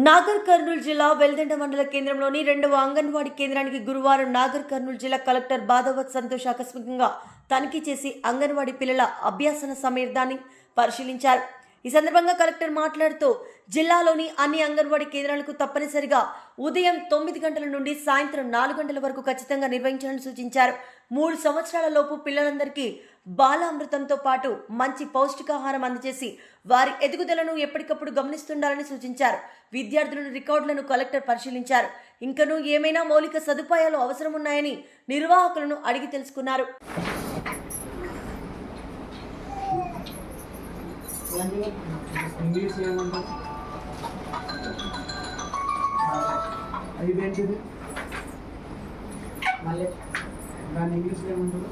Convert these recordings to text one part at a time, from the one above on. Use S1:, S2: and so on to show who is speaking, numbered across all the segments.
S1: నాగర్ కర్నూలు జిల్లా వెల్దండ మండల కేంద్రంలోని 2వ అంగన్వాడీ కేంద్రానికి గురువారం నాగర్ కర్నూలు జిల్లా కలెక్టర్ బాధవత్ సంతోష్ ఆకస్మికంగా తనిఖీ చేసి అంగన్వాడీ పిల్లల అభ్యాసన సమయాన్ని పరిశీలించారు. ఈ సందర్భంగా కలెక్టర్ మాట్లాడుతూ జిల్లాలోని అన్ని అంగన్వాడీ కేంద్రాలకు తప్పనిసరిగా ఉదయం 9 గంటల నుండి సాయంత్రం 4 గంటల వరకు ఖచ్చితంగా నిర్వహించాలని సూచించారు. 3 సంవత్సరాల లోపు పిల్లలందరికీ బాలామృతంతో పాటు మంచి పౌష్టికాహారం అందజేసి వారి ఎదుగుదలను ఎప్పటికప్పుడు గమనిస్తుండాలని సూచించారు. విద్యార్థుల రికార్డులను కలెక్టర్ పరిశీలించారు. ఇంకనూ ఏమైనా మౌలిక సదుపాయాలు అవసరం ఉన్నాయని నిర్వాహకులను అడిగి తెలుసుకున్నారు.
S2: ఇంగ్లీష్ ఏమంటారు? ఇదేంటిది? మళ్ళీ దాన్ని ఇంగ్లీష్లో ఏమంటారు?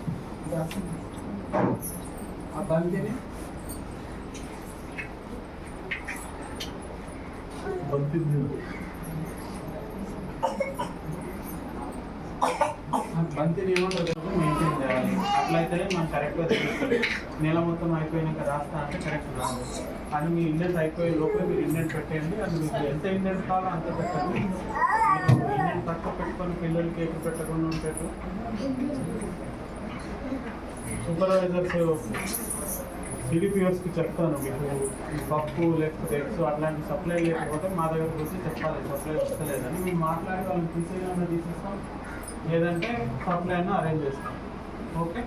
S2: ఆ బంతిని బంతిని ఏమంటారు? మెయింటైన్ చేయాలి. అట్లయితేనే మనం కరెక్ట్గా తెలుస్తుంది. నెల మొత్తం అయిపోయినాక రాస్తా అంటే కరెక్ట్ రాదు. అని మీ ఇండెంట్ అయిపోయే లోపల మీరు ఇండెంట్ పెట్టండి. అది మీకు ఎంత ఇండెంట్ కావాలో అంత పెట్టండి. మీరు ఇండెంట్ తక్కువ పెట్టుకొని పిల్లలకి ఎప్పుడు పెట్టకుండా ఉంటారు. సూపర్వైజర్స్ సిడిపిఎస్కి చెప్తాను, మీకు పప్పు లేకపోతే ఎగ్స్ అట్లాంటి సప్లై లేకపోతే మా దగ్గరకు వచ్చి చెప్పాలి సప్లై వస్తలేదని. మేము మాట్లాడి వాళ్ళని తీసేయమన్నా తీసేస్తాం, లేదంటే సప్లై అన్న అరేంజ్ చేస్తాం. ఓకే.